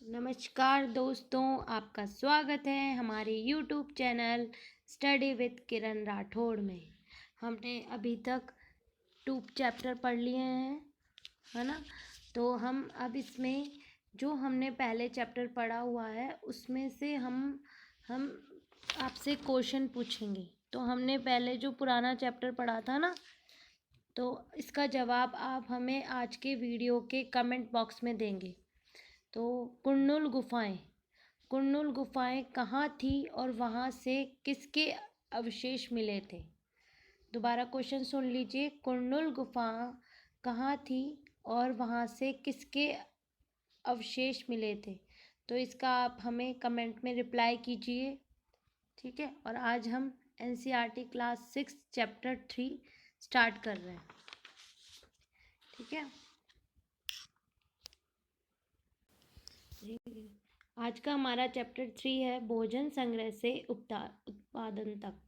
नमस्कार दोस्तों, आपका स्वागत है हमारे YouTube चैनल स्टडी विद किरण राठौड़ में। हमने अभी तक 2 चैप्टर पढ़ लिए हैं, है ना। तो हम अब इसमें जो हमने पहले चैप्टर पढ़ा हुआ है उसमें से हम आपसे क्वेश्चन पूछेंगे। तो हमने पहले जो पुराना चैप्टर पढ़ा था ना, तो इसका जवाब आप हमें आज के वीडियो के कमेंट बॉक्स में देंगे। तो कुरनूल गुफाएं कहाँ थी और वहाँ से किसके अवशेष मिले थे। दोबारा क्वेश्चन सुन लीजिए। कुरनूल गुफा कहाँ थी और वहाँ से किसके अवशेष मिले थे। तो इसका आप हमें कमेंट में रिप्लाई कीजिए, ठीक है। और आज हम NCERT क्लास 6 चैप्टर 3 स्टार्ट कर रहे हैं, ठीक है। आज का हमारा चैप्टर 3 है भोजन संग्रह से उत्पादन तक।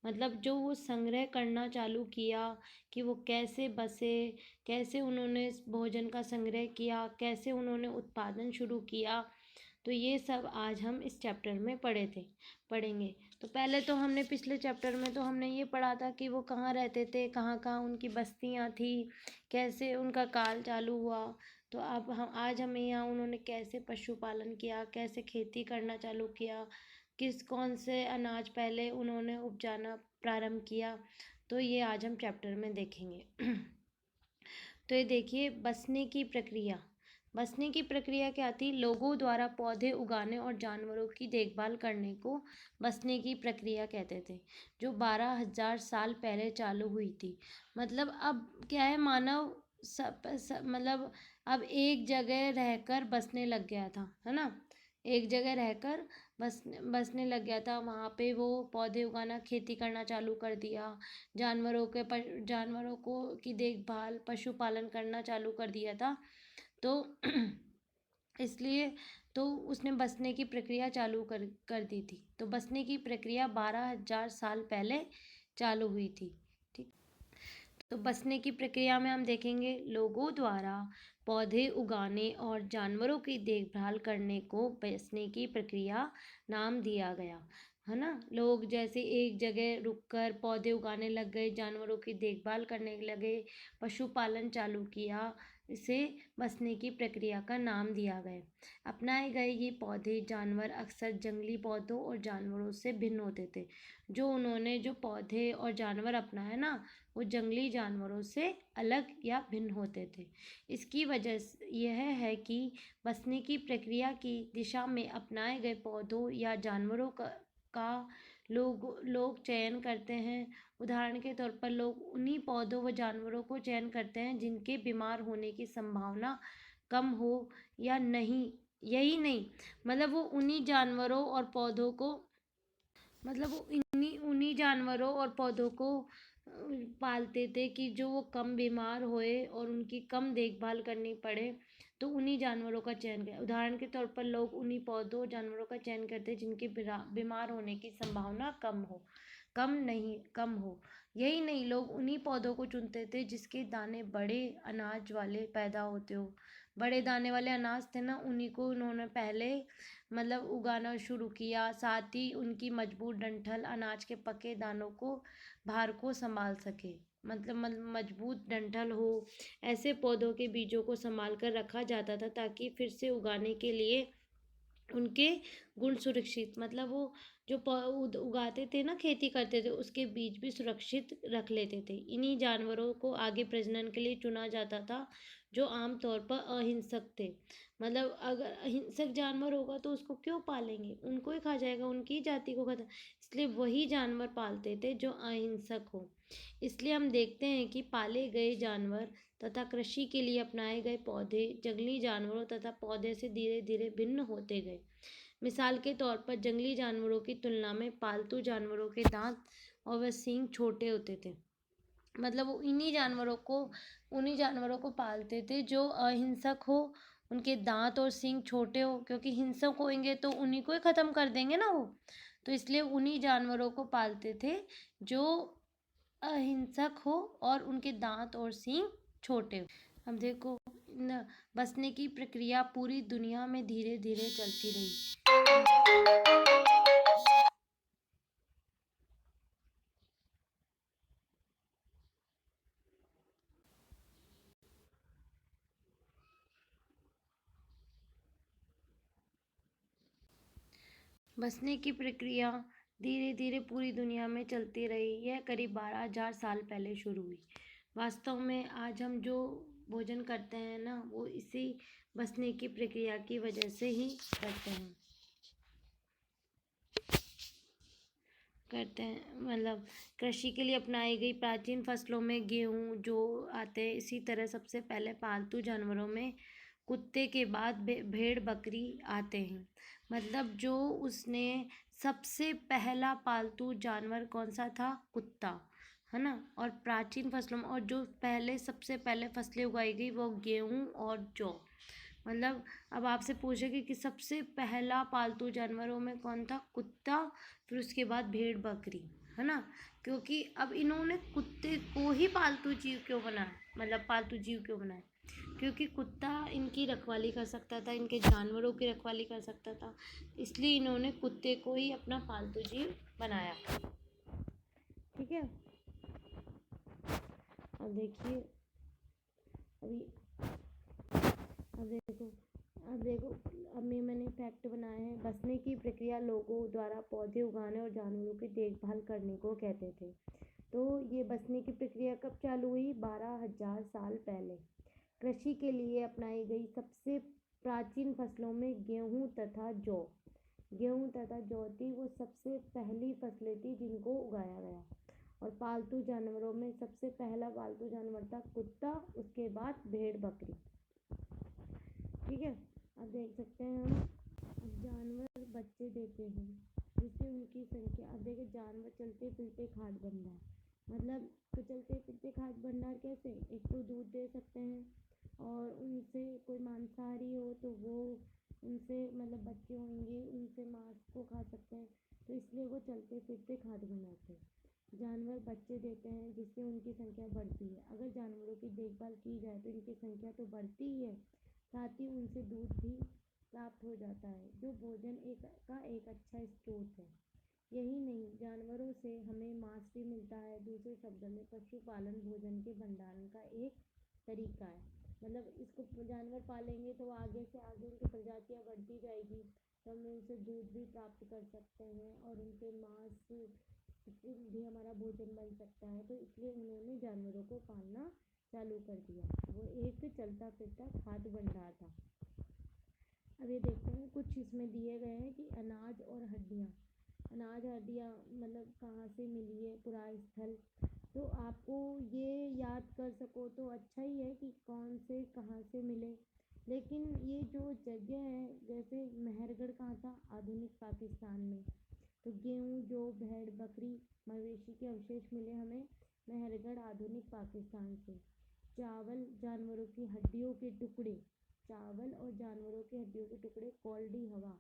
मतलब जो वो संग्रह करना चालू किया कि वो कैसे बसे, कैसे उन्होंने भोजन का संग्रह किया, कैसे उन्होंने उत्पादन शुरू किया। तो ये सब आज हम इस चैप्टर में पढ़ेंगे। तो पहले तो हमने पिछले चैप्टर में तो हमने ये पढ़ा था कि वो कहाँ रहते थे, कहाँ कहाँ उनकी बस्तियाँ थी, कैसे उनका काल चालू हुआ। तो अब आज हमें यहाँ उन्होंने कैसे पशुपालन किया, कैसे खेती करना चालू किया, कौन से अनाज पहले उन्होंने उपजाना प्रारंभ किया। तो ये आज हम चैप्टर में देखेंगे। तो ये देखिए, बसने की प्रक्रिया क्या थी। लोगों द्वारा पौधे उगाने और जानवरों की देखभाल करने को बसने की प्रक्रिया कहते थे, जो 12,000 साल पहले चालू हुई थी। मतलब अब क्या है, मानव मतलब अब एक जगह रहकर बसने लग गया था, है ना। एक जगह रहकर बसने लग गया था। वहाँ पे वो पौधे उगाना, खेती करना चालू कर दिया। जानवरों को की देखभाल, पशुपालन करना चालू कर दिया था। तो इसलिए तो उसने बसने की प्रक्रिया चालू कर दी थी। तो बसने की प्रक्रिया 12,000 साल पहले चालू हुई थी, ठीक। तो बसने की प्रक्रिया में हम देखेंगे, लोगों द्वारा पौधे उगाने और जानवरों की देखभाल करने को बसने की प्रक्रिया नाम दिया गया, है ना। लोग जैसे एक जगह रुककर पौधे उगाने लग गए, जानवरों की देखभाल करने लगे, पशुपालन चालू किया, इसे बसने की प्रक्रिया का नाम दिया गया। अपनाए गए ये पौधे जानवर अक्सर जंगली पौधों और जानवरों से भिन्न होते थे। जो पौधे और जानवर अपनाए ना, वो जंगली जानवरों से अलग या भिन्न होते थे। इसकी वजह यह है कि बसने की प्रक्रिया की दिशा में अपनाए गए पौधों या जानवरों का लोग चयन करते हैं। उदाहरण के तौर पर लोग उन्हीं पौधों व जानवरों को चयन करते हैं जिनके बीमार होने की संभावना कम हो या नहीं। यही नहीं, मतलब वो उन्हीं जानवरों और पौधों को मतलब वो उन्हीं जानवरों और पौधों को पालते थे कि जो वो कम बीमार होए और उनकी कम देखभाल करनी पड़े। तो उन्हीं जानवरों का चयन करें। उदाहरण के तौर पर लोग उन्हीं पौधों और जानवरों का चयन करते जिनके बीमार होने की संभावना कम हो। यही नहीं, लोग उन्हीं पौधों को चुनते थे जिसके दाने बड़े अनाज वाले पैदा होते हो। बड़े दाने वाले अनाज थे ना, उन्हीं को उन्होंने पहले मतलब उगाना शुरू किया। साथ ही उनकी मजबूत डंठल अनाज के पके दानों को भार को संभाल सके। मतलब मजबूत डंठल हो, ऐसे पौधों के बीजों को संभाल कर रखा जाता था ताकि फिर से उगाने के लिए उनके गुण सुरक्षित, मतलब वो जो उगाते थे ना, खेती करते थे, उसके बीज भी सुरक्षित रख लेते थे। इन्हीं जानवरों को आगे प्रजनन के लिए चुना जाता था, जो आमतौर पर अहिंसक थे। मतलब अगर अहिंसक जानवर होगा तो उसको क्यों पालेंगे, उनको ही खा जाएगा, उनकी जाति को खत्म। इसलिए वही जानवर पालते थे जो अहिंसक हो। इसलिए हम देखते हैं कि पाले गए जानवर तथा कृषि के लिए अपनाए गए पौधे जंगली जानवरों तथा पौधे से धीरे धीरे भिन्न होते गए। मिसाल के तौर पर जंगली जानवरों की तुलना में पालतू जानवरों के दांत और वह सींग छोटे होते थे। मतलब वो उन्हीं जानवरों को पालते थे जो अहिंसक हो, उनके दांत और सींग छोटे हो, क्योंकि हिंसक होंगे तो उन्हीं को ही खत्म कर देंगे ना वो। तो इसलिए उन्हीं जानवरों को पालते थे जो अहिंसक हो और उनके दांत और सींग छोटे हो। अब देखो, बसने की प्रक्रिया पूरी दुनिया में धीरे धीरे चलती रही। बसने की प्रक्रिया धीरे धीरे पूरी दुनिया में चलती रही। यह करीब 12,000 साल पहले शुरू हुई। वास्तव में आज हम जो भोजन करते हैं ना, वो इसी बसने की प्रक्रिया की वजह से ही करते हैं। मतलब कृषि के लिए अपनाई गई प्राचीन फसलों में गेहूँ, जो आते हैं। इसी तरह सबसे पहले पालतू जानवरों में कुत्ते के बाद भेड़ बकरी आते हैं। मतलब जो उसने सबसे पहला पालतू जानवर कौन सा था? कुत्ता, है ना। और प्राचीन फसलों में, और जो सबसे पहले फसलें उगाई गई वो गेहूँ और जौ। मतलब अब आपसे पूछेगी कि सबसे पहला पालतू जानवरों में कौन था? कुत्ता, फिर उसके बाद भेड़ बकरी, है ना। क्योंकि अब इन्होंने कुत्ते को ही पालतू जीव क्यों बनाया, मतलब पालतू जीव क्यों बनाया? क्योंकि कुत्ता इनकी रखवाली कर सकता था, इनके जानवरों की रखवाली कर सकता था, इसलिए इन्होंने कुत्ते को ही अपना पालतू जीव बनाया। ठीक है। अब देखिए, अभी अब देखो, अब मैंने फैक्ट बनाए हैं। बसने की प्रक्रिया लोगों द्वारा पौधे उगाने और जानवरों की देखभाल करने को कहते थे। तो ये बसने की प्रक्रिया कब चालू हुई? 12,000 साल पहले। कृषि के लिए अपनाई गई सबसे प्राचीन फसलों में गेहूं तथा जौ थी। वो सबसे पहली फसलें थी जिनको उगाया गया। और पालतू जानवरों में सबसे पहला पालतू जानवर था कुत्ता, उसके बाद भेड़ बकरी। ठीक है। अब देख सकते हैं हम, अब जानवर बच्चे देते हैं जिससे उनकी संख्या, अब देखिए जानवर चलते फिरते खाद्य भंडार, मतलब तो चलते फिरते खाद्य भंडार कैसे? एक तो दूध दे सकते हैं, और उनसे कोई मांसाहारी हो तो वो उनसे, मतलब बच्चे होंगे, उनसे मांस को खा सकते हैं, तो इसलिए वो चलते फिरते खाद्य भंडार थे। जानवर बच्चे देते हैं जिससे उनकी संख्या बढ़ती है। अगर जानवरों की देखभाल की जाए तो इनकी संख्या तो बढ़ती ही है, साथ ही उनसे दूध भी प्राप्त हो जाता है, जो भोजन का एक अच्छा स्रोत है। यही नहीं, जानवरों से हमें मांस भी मिलता है। दूसरे शब्दों में पशुपालन भोजन के भंडारण का एक तरीका है। मतलब इसको जानवर पालेंगे तो आगे से आगे उनकी प्रजातियां बढ़ती जाएगी, तो हम उनसे दूध भी प्राप्त कर सकते हैं और उनके मांस भी हमारा भोजन बन सकता है। तो इसलिए उन्होंने जानवरों को पालना चालू कर दिया। वो एक चलता फिरता खाद्य भंडार था। अब ये देखते हैं, कुछ इसमें दिए गए हैं कि अनाज और हड्डियाँ मतलब कहाँ से मिली है, पुरा स्थल। तो आपको ये याद कर सको तो अच्छा ही है कि कौन से कहाँ से मिले। लेकिन ये जो जगह है, जैसे मेहरगढ़ कहाँ था? आधुनिक पाकिस्तान में। तो गेहूँ, जौ, भेड़ बकरी, मवेशी के अवशेष मिले हमें मेहरगढ़, आधुनिक पाकिस्तान से। चावल और जानवरों की हड्डियों के टुकड़े कोल्डी हवा,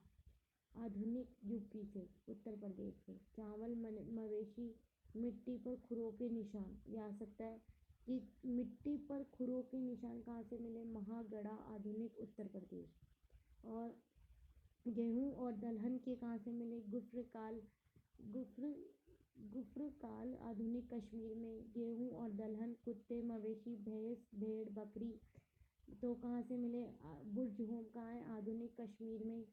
आधुनिक यूपी से, उत्तर प्रदेश से। चावल, मवेशी, मिट्टी पर खुरों के निशान। ये आ सकता है कि मिट्टी पर खुरों के निशान कहाँ से मिले? महागढ़ा, आधुनिक उत्तर प्रदेश। और गेहूँ और दलहन के कहाँ से मिले? गुफ्र काल, आधुनिक कश्मीर में। गेहूँ और दलहन, कुत्ते, मवेशी, भैंस, भेड़ बकरी तो कहाँ से मिले? बुरजहोम कहाँ है? आधुनिक कश्मीर में।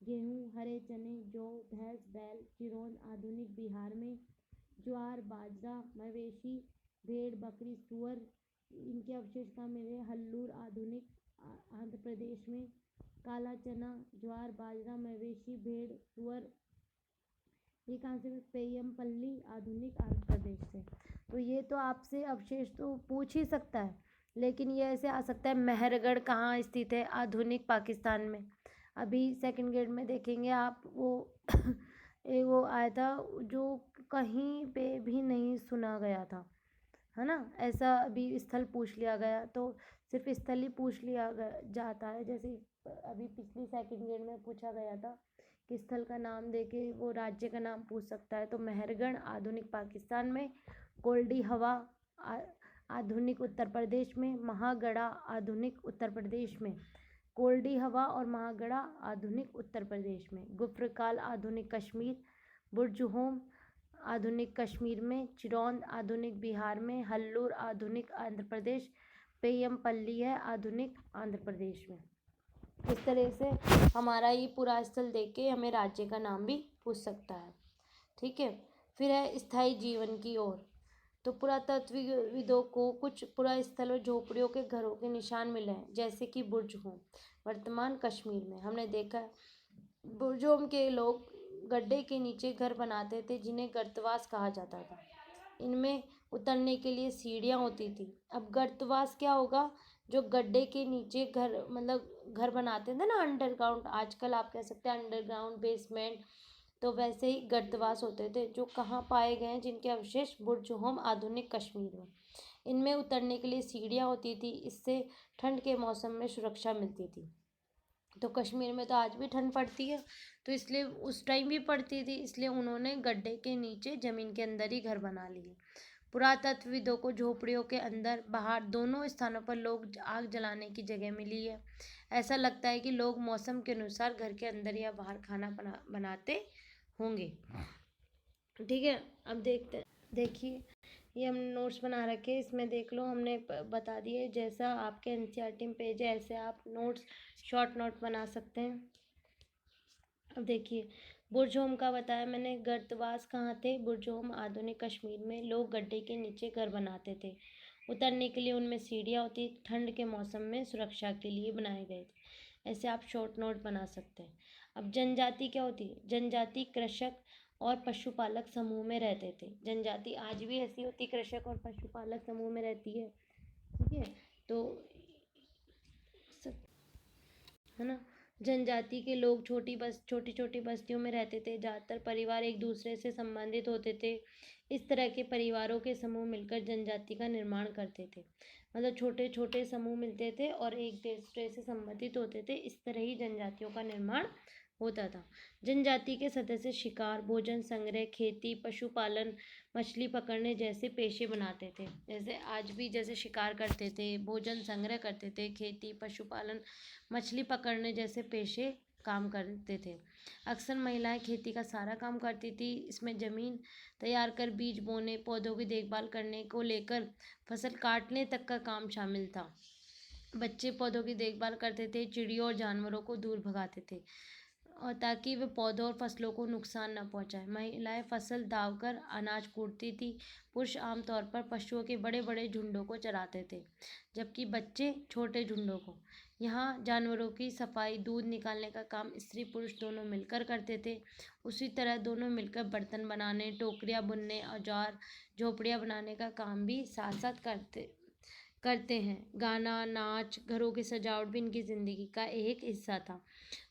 गेहूँ, हरे चने, जौ, भैंस, बैल, चिरौंद, आधुनिक बिहार में। ज्वार, बाजरा, मवेशी, भेड़ बकरी, सुअर, इनके अवशेष कहाँ मिले? हल्लूर, आधुनिक आंध्र प्रदेश में। काला चना, ज्वार, बाजरा, मवेशी, भेड़, सुअर, ये कहाँ से? पेयमपल्ली, आधुनिक आंध्र प्रदेश से। तो ये तो आपसे अवशेष तो पूछ ही सकता है, लेकिन ये ऐसे आ सकता है मेहरगढ़ कहाँ स्थित है? आधुनिक पाकिस्तान में। अभी सेकंड ग्रेड में देखेंगे आप, वो एक वो आया था जो कहीं पे भी नहीं सुना गया था, है ना। ऐसा अभी स्थल पूछ लिया गया तो सिर्फ स्थल ही पूछ लिया जाता है। जैसे अभी पिछली सेकंड ग्रेड में पूछा गया था कि स्थल का नाम देके वो राज्य का नाम पूछ सकता है। तो मेहरगढ़, आधुनिक पाकिस्तान में। कोल्डी हवा, आधुनिक उत्तर प्रदेश में, महागढ़ा आधुनिक उत्तर प्रदेश में, कोल्डी हवा और महागढ़ा आधुनिक उत्तर प्रदेश में, गुफ्रकाल आधुनिक कश्मीर, बुर्जहोम आधुनिक कश्मीर में, चिरौंद आधुनिक बिहार में, हल्लूर आधुनिक आंध्र प्रदेश, पेयमपल्ली है आधुनिक आंध्र प्रदेश में। इस तरह से हमारा ये पूरा स्थल देख के हमें राज्य का नाम भी पूछ सकता है। ठीक है, फिर है स्थायी जीवन की ओर। तो पुरातत्वविदों को कुछ पुरास्थल और झोपड़ियों के घरों के निशान मिले हैं, जैसे कि बुर्जहोम वर्तमान कश्मीर में। हमने देखा है बुर्जहोम के लोग गड्ढे के नीचे घर बनाते थे, जिन्हें गर्तवास कहा जाता था। इनमें उतरने के लिए सीढ़ियाँ होती थी। अब गर्तवास क्या होगा? जो गड्ढे के नीचे घर, मतलब घर बनाते थे ना अंडरग्राउंड, आजकल आप कह सकते हैं अंडरग्राउंड बेसमेंट, तो वैसे ही गर्तवास होते थे, जो कहाँ पाए गए हैं, जिनके अवशेष बुर्जहोम आधुनिक कश्मीर में। इनमें उतरने के लिए सीढ़ियाँ होती थी, इससे ठंड के मौसम में सुरक्षा मिलती थी। तो कश्मीर में तो आज भी ठंड पड़ती है, तो इसलिए उस टाइम भी पड़ती थी, इसलिए उन्होंने गड्ढे के नीचे ज़मीन के अंदर ही घर बना लिए। पुरातत्वविदों को झोपड़ियों के अंदर बाहर दोनों स्थानों पर लोग आग जलाने की जगह मिली है। ऐसा लगता है कि लोग मौसम के अनुसार घर के अंदर या बाहर खाना बनाते होंगे। ठीक है, अब देखिए ये हमने नोट्स बना रखे, इसमें देख लो हमने बता दिए, जैसा आपके एनसीईआरटी में पेज है ऐसे आप नोट्स शॉर्ट नोट बना सकते हैं। अब देखिए बुर्जहोम का बताया मैंने, गर्तवास कहाँ थे? बुर्जहोम आधुनिक कश्मीर में। लोग गड्ढे के नीचे घर बनाते थे, उतरने के लिए उनमें सीढ़ियाँ होती, ठंड के मौसम में सुरक्षा के लिए बनाए गए थे। ऐसे आप शॉर्ट नोट बना सकते हैं। अब जनजाति क्या होती है? जनजाति कृषक और पशुपालक समूह में रहते थे। जनजाति आज भी ऐसी होती, कृषक और पशुपालक समूह में रहती है। ठीक है, तो है ना, जनजाति के लोग छोटी छोटी बस्तियों में रहते थे। ज़्यादातर परिवार एक दूसरे से संबंधित होते थे। इस तरह के परिवारों के समूह मिलकर जनजाति का निर्माण करते थे। मतलब छोटे छोटे समूह मिलते थे और एक दूसरे से संबंधित होते थे, इस तरह ही जनजातियों का निर्माण होता था। जनजाति के सदस्य शिकार, भोजन संग्रह, खेती, पशुपालन, मछली पकड़ने जैसे पेशे बनाते थे। जैसे आज भी जैसे शिकार करते थे, भोजन संग्रह करते थे, खेती, पशुपालन, मछली पकड़ने जैसे पेशे काम करते थे। अक्सर महिलाएं खेती का सारा काम करती थी। इसमें ज़मीन तैयार कर बीज बोने, पौधों की देखभाल करने को लेकर फसल काटने तक का काम शामिल था। बच्चे पौधों की देखभाल करते थे, चिड़ियों और जानवरों को दूर भगाते थे और ताकि वे पौधों और फसलों को नुकसान न पहुंचाए। महिलाएं फसल दावकर अनाज कूटती थी। पुरुष आमतौर पर पशुओं के बड़े बड़े झुंडों को चराते थे, जबकि बच्चे छोटे झुंडों को। यहाँ जानवरों की सफाई, दूध निकालने का काम स्त्री पुरुष दोनों मिलकर करते थे। उसी तरह दोनों मिलकर बर्तन बनाने, टोकरियाँ बुनने, औजार, झोपड़ियाँ बनाने का काम भी साथ साथ करते हैं। गाना, नाच, घरों की सजावट भी इनकी ज़िंदगी का एक हिस्सा था।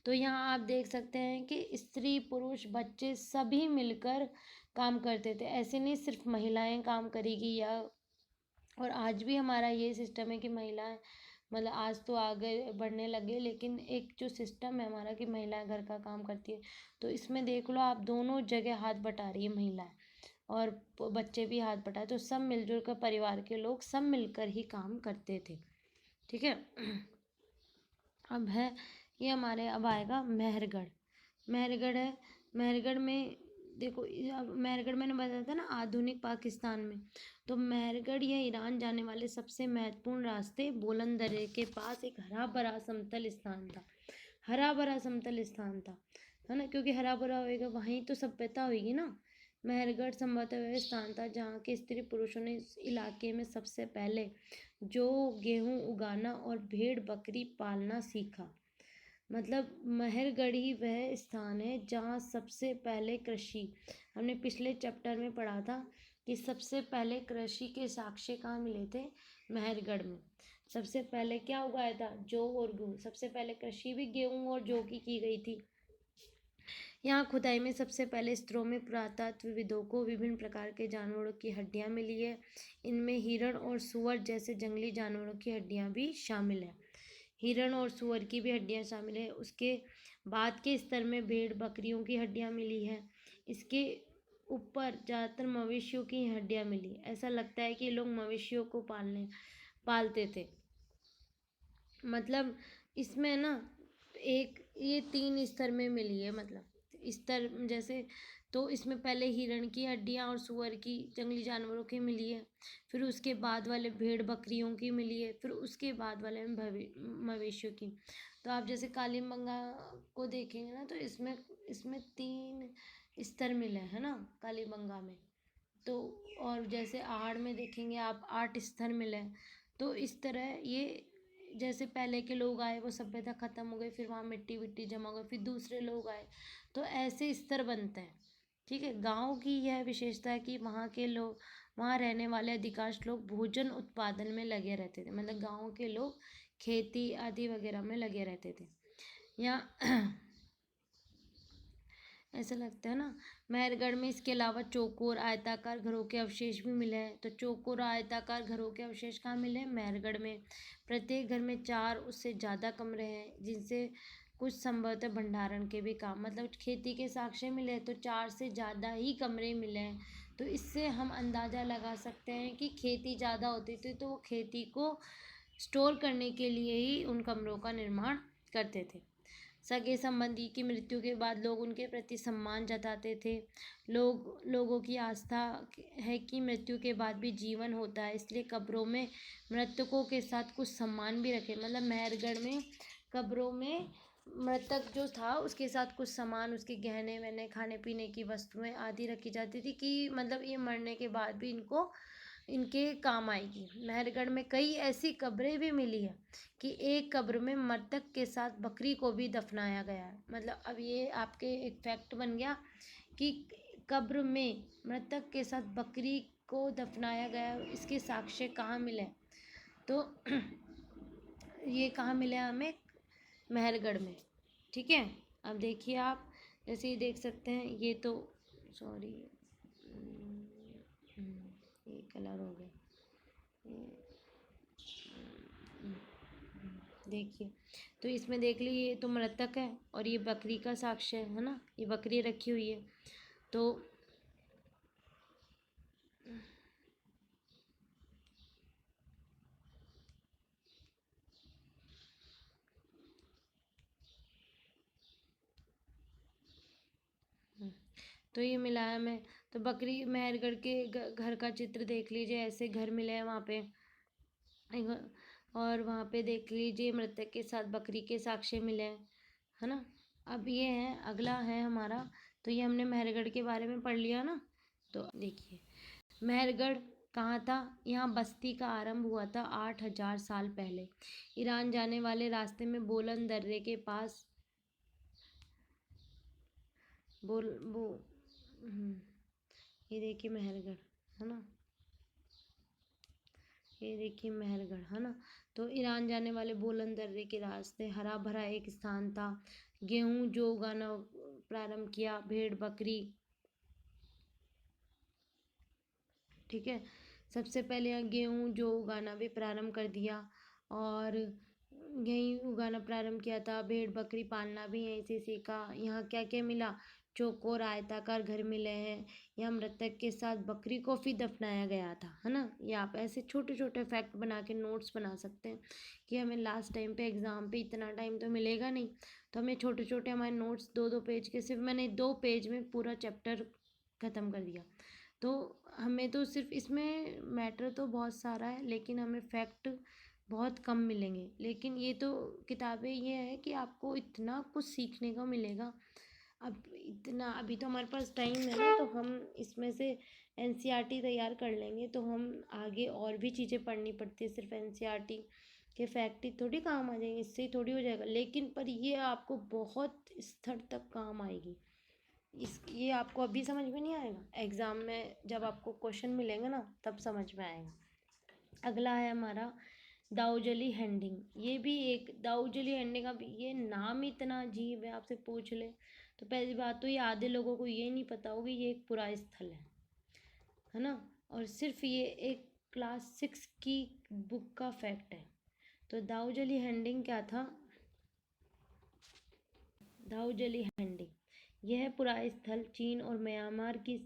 तो यहाँ आप देख सकते हैं कि स्त्री पुरुष बच्चे सभी मिलकर काम करते थे। ऐसे नहीं सिर्फ महिलाएं काम करेगी या, और आज भी हमारा ये सिस्टम है कि महिलाएं, मतलब आज तो आगे बढ़ने लगे, लेकिन एक जो सिस्टम है हमारा कि महिलाएं घर का काम करती है, तो इसमें देख लो आप दोनों जगह हाथ बटा रही है महिलाएं और बच्चे भी हाथ बटाए, तो सब मिलजुल कर परिवार के लोग सब मिलकर ही काम करते थे। ठीक है, अब है ये हमारे, अब आएगा मेहरगढ़। मेहरगढ़ है, मेहरगढ़ में देखो, अब मेहरगढ़ मैंने बताया था ना आधुनिक पाकिस्तान में, तो मेहरगढ़ यह ईरान जाने वाले सबसे महत्वपूर्ण रास्ते बोलन दर्रे के पास एक हरा भरा समतल स्थान था। हरा भरा समतल स्थान था, है ना, क्योंकि हरा भरा होएगा वहीं तो सभ्यता होगी ना। मेहरगढ़ संभवतः वह स्थान था जहाँ के स्त्री पुरुषों ने इस इलाके में सबसे पहले जो गेहूं उगाना और भेड़ बकरी पालना सीखा। मतलब मेहरगढ़ ही वह स्थान है जहाँ सबसे पहले कृषि, हमने पिछले चैप्टर में पढ़ा था कि सबसे पहले कृषि के साक्ष्य कहाँ मिले थे? मेहरगढ़ में। सबसे पहले क्या उगाया था? जौ और गेहूँ। सबसे पहले कृषि भी गेहूँ और जौ की गई थी। यहाँ खुदाई में सबसे पहले स्तरों में पुरातत्वविदों को विभिन्न प्रकार के जानवरों की हड्डियाँ मिली है। इनमें हिरण और सूअर जैसे जंगली जानवरों की हड्डियाँ भी शामिल हैं। हिरण और सूअर की भी हड्डियाँ शामिल है। उसके बाद के स्तर में भेड़ बकरियों की हड्डियाँ मिली हैं। इसके ऊपर ज़्यादातर मवेशियों की हड्डियाँ मिली। ऐसा लगता है कि लोग मवेशियों को पालते थे। मतलब इसमें ना एक ये 3 स्तर में मिली है, मतलब स्तर जैसे, तो इसमें पहले हिरण की हड्डियाँ और सूअर की, जंगली जानवरों की मिली है। फिर उसके बाद वाले भेड़ बकरियों की मिली है। फिर उसके बाद वाले में मवेशियों की। तो आप जैसे कालीबंगा को देखेंगे ना, तो इसमें इसमें 3 स्तर मिले हैं ना कालीबंगा में। तो और जैसे आहड़ में देखेंगे आप 8 स्तर मिले हैं। तो इस तरह ये जैसे पहले के लोग आए, वो सभ्यता खत्म हो गई, फिर वहाँ मिट्टी विट्टी जमा हो गई, फिर दूसरे लोग आए, तो ऐसे स्तर बनते हैं। ठीक है। गांव की यह विशेषता है कि वहाँ के लोग, वहाँ रहने वाले अधिकांश लोग भोजन उत्पादन में लगे रहते थे। मतलब गांव के लोग खेती आदि वगैरह में लगे रहते थे। यहाँ ऐसा लगता है ना। मेहरगढ़ में इसके अलावा चौकोर आयताकार घरों के अवशेष भी मिले हैं। तो चौकोर आयताकार घरों के अवशेष कहाँ मिले हैं? मेहरगढ़ में। प्रत्येक घर में 4 उससे ज़्यादा कमरे हैं, जिनसे कुछ संभवतः भंडारण के भी काम, मतलब खेती के साक्ष्य मिले हैं, तो 4 से ज़्यादा ही कमरे मिले हैं। तो इससे हम अंदाज़ा लगा सकते हैं कि खेती ज़्यादा होती थी, तो वो खेती को स्टोर करने के लिए ही उन कमरों का निर्माण करते थे। सगे संबंधी की मृत्यु के बाद लोग उनके प्रति सम्मान जताते थे। लोगों की आस्था है कि मृत्यु के बाद भी जीवन होता है, इसलिए कब्रों में मृतकों के साथ कुछ सम्मान भी रखे। मतलब मेहरगढ़ में कब्रों में मृतक जो था उसके साथ कुछ सामान, उसके गहने वहने, खाने पीने की वस्तुएं आदि रखी जाती थी, कि मतलब ये मरने के बाद भी इनके काम आएगी। मेहरगढ़ में कई ऐसी कब्रें भी मिली है कि एक कब्र में मृतक के साथ बकरी को भी दफनाया गया है। मतलब अब ये आपके एक फैक्ट बन गया कि कब्र में मृतक के साथ बकरी को दफनाया गया। इसके साक्ष्य कहाँ मिले? तो ये कहाँ मिले हमें? मेहरगढ़ में। ठीक है। अब देखिए आप, जैसे ये देख सकते हैं, ये तो सॉरी, ये कलर हो गया। देखिए, तो इसमें देख लीजिए, ये तो मृतक है और ये बकरी का साक्ष्य है ना, ये बकरी रखी हुई है। तो तो ये मिला है हमें। तो बकरी, मेहरगढ़ के घर का चित्र देख लीजिए, ऐसे घर मिले हैं वहाँ पे। और वहाँ पे देख लीजिए मृतक के साथ बकरी के साक्ष्य मिले हैं, है ना। अब ये है, अगला है हमारा। तो ये हमने मेहरगढ़ के बारे में पढ़ लिया ना। तो देखिए, मेहरगढ़ कहाँ था? यहाँ बस्ती का आरंभ हुआ था 8,000 साल पहले। ईरान जाने वाले रास्ते में बोलन दर्रे के पास बोल वो ये देखिए मेहरगढ़, है ना। ये देखिए मेहरगढ़, है ना। तो ईरान जाने वाले बोलन दर्रे के रास्ते हरा भरा एक स्थान था। गेहूं जो उगाना प्रारंभ किया, भेड़ बकरी। ठीक है। सबसे पहले यहाँ गेहूं जो उगाना भी प्रारंभ कर दिया, और यहीं उगाना प्रारंभ किया था। भेड़ बकरी पालना भी यहीं से सीखा। यहाँ क्या क्या मिला? चौकोर आयताकार घर मिले हैं। यहाँ मृतक के साथ बकरी को भी दफनाया गया था, है ना। ये आप ऐसे छोटे छोटे फैक्ट बना के नोट्स बना सकते हैं, कि हमें लास्ट टाइम पे एग्ज़ाम पे इतना टाइम तो मिलेगा नहीं, तो हमें छोटे छोटे हमारे नोट्स 2-2 पेज के, सिर्फ मैंने 2 पेज में पूरा चैप्टर ख़त्म कर दिया। तो हमें तो सिर्फ इसमें मैटर तो बहुत सारा है, लेकिन हमें फैक्ट बहुत कम मिलेंगे। लेकिन ये तो किताबें ये है कि आपको इतना कुछ सीखने को मिलेगा। अब इतना, अभी तो हमारे पास टाइम है ना, तो हम इसमें से एनसीईआरटी तैयार कर लेंगे, तो हम आगे और भी चीज़ें पढ़नी पड़ती है। सिर्फ एनसीईआरटी के फैक्ट ही थोड़ी काम आ जाएंगे, इससे ही थोड़ी हो जाएगा। लेकिन पर ये आपको बहुत स्तर तक काम आएगी। ये आपको अभी समझ में नहीं आएगा, एग्ज़ाम में जब आपको क्वेश्चन मिलेंगे ना, तब समझ में आएगा। अगला है हमारा दाऊजली हैंडिंग। ये भी एक दाऊजली हैंडिंग, अब ये नाम ही इतना अजीब है, आपसे पूछ ले तो पहली बात तो ये आधे लोगों को ये नहीं पता होगी ये एक पुरा स्थल है ना। और सिर्फ ये एक क्लास 6 की बुक का फैक्ट है। तो दाऊजली हैंडिंग क्या था? दाऊजली हैंडिंग यह पुरा स्थल चीन और म्यांमार की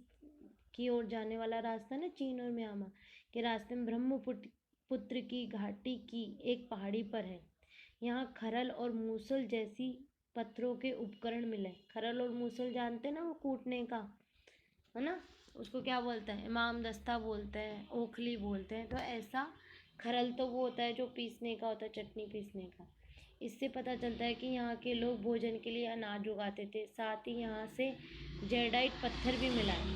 की ओर जाने वाला रास्ता ना, चीन और म्यांमार के रास्ते में ब्रह्मपुत्र की घाटी की एक पहाड़ी पर है। यहाँ खरल और मूसल जैसी पत्थरों के उपकरण मिले। खरल और मूसल जानते हैं ना, वो कूटने का, है ना, उसको क्या बोलते हैं, इमाम दस्ता बोलते हैं, ओखली बोलते हैं। तो ऐसा खरल तो वो होता है जो पीसने का होता है, चटनी पीसने का। इससे पता चलता है कि यहाँ के लोग भोजन के लिए अनाज उगाते थे। साथ ही यहाँ से जेडाइट पत्थर भी मिला है।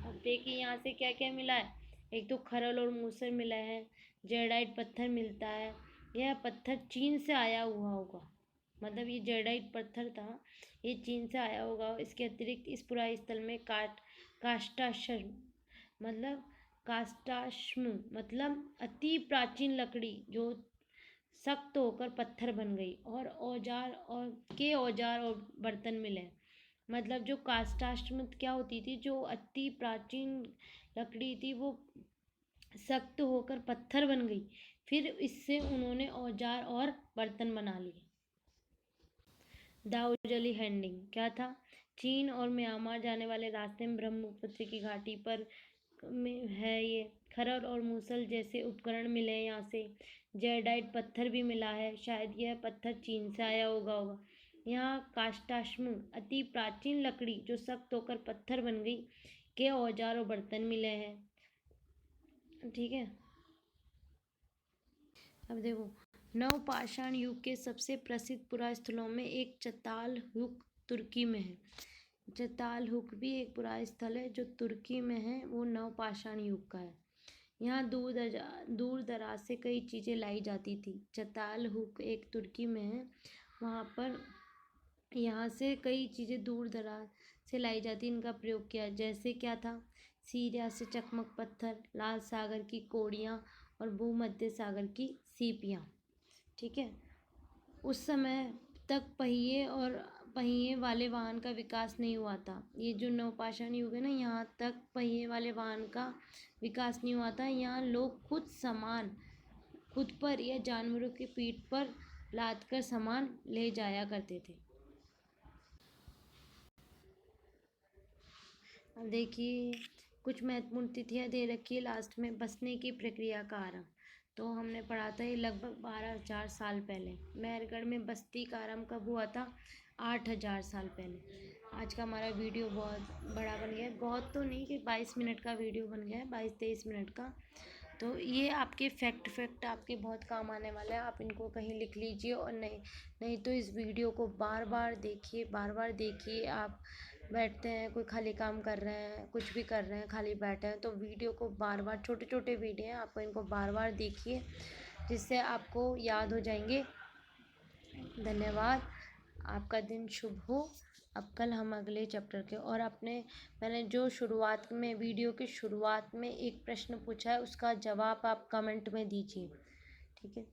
अब देखिए यहाँ से क्या क्या मिला है। एक तो खरल और मूसल मिला है, जेडाइट पत्थर मिलता है। यह पत्थर चीन से आया हुआ होगा, मतलब ये जेडाइट पत्थर था, ये चीन से आया होगा। इसके अतिरिक्त इस पुराई स्थल में काष्टाश्म मतलब काष्टाश्म मतलब अति प्राचीन लकड़ी जो सख्त होकर पत्थर बन गई, और औजार और बर्तन मिले। मतलब जो काष्टाश्म क्या होती थी, जो अति प्राचीन लकड़ी थी, वो सख्त होकर पत्थर बन गई, फिर इससे उन्होंने औजार और बर्तन बना लिए। दाऊजली हैंडिंग क्या था? चीन और म्यांमार जाने वाले रास्ते में ब्रह्मपुत्र की घाटी पर में है ये। खरल और मूसल जैसे उपकरण मिले हैं यहाँ से। जेडाइट पत्थर भी मिला है, शायद यह पत्थर चीन से आया होगा। यहाँ काष्टाश्म अति प्राचीन लकड़ी जो सख्त होकर पत्थर बन गई के औजार और बर्तन मिले हैं। ठीक है, अब देखो, नवपाषाण युग के सबसे प्रसिद्ध पुरास्थलों में एक चतालहुक तुर्की में है। चतालहुक भी एक पुरास्थल है जो तुर्की में है, वो नवपाषाण युग का है। यहाँ दूर दराज से कई चीज़ें लाई जाती थी। चतालहुक एक तुर्की में है, वहाँ पर यहाँ से कई चीज़ें दूर दराज से लाई जाती, इनका प्रयोग किया। जैसे क्या था? सीरिया से चकमक पत्थर, लाल सागर की कोड़ियाँ और भूमध्य सागर की सीपियाँ। ठीक है, उस समय तक पहिए वाले वाहन का विकास नहीं हुआ था। ये जो नवपाषाण युग है ना, यहाँ तक पहिए वाले वाहन का विकास नहीं हुआ था। यहाँ लोग खुद पर या जानवरों की पीठ पर लाद कर सामान ले जाया करते थे। अब देखिए, कुछ महत्वपूर्ण तिथियां दे रखी है लास्ट में। बसने की प्रक्रिया का आरंभ तो हमने पढ़ा था, ये लगभग 12,000 साल पहले। मेहरगढ़ में बस्ती का आरंभ कब हुआ था? 8,000 साल पहले। आज का हमारा वीडियो बहुत बड़ा बन गया है, बहुत तो नहीं कि 22 मिनट का वीडियो बन गया है, 22-23 मिनट का। तो ये आपके फैक्ट आपके बहुत काम आने वाला है, आप इनको कहीं लिख लीजिए। और नहीं तो इस वीडियो को बार बार देखिए। आप बैठते हैं, कोई खाली काम कर रहे हैं, कुछ भी कर रहे हैं, खाली बैठे हैं, तो वीडियो को बार बार, छोटे छोटे वीडियो हैं, आपको इनको बार बार देखिए, जिससे आपको याद हो जाएंगे। धन्यवाद, आपका दिन शुभ हो। अब कल हम अगले चैप्टर के और मैंने जो शुरुआत में, वीडियो की शुरुआत में एक प्रश्न पूछा है, उसका जवाब आप कमेंट में दीजिए। ठीक है।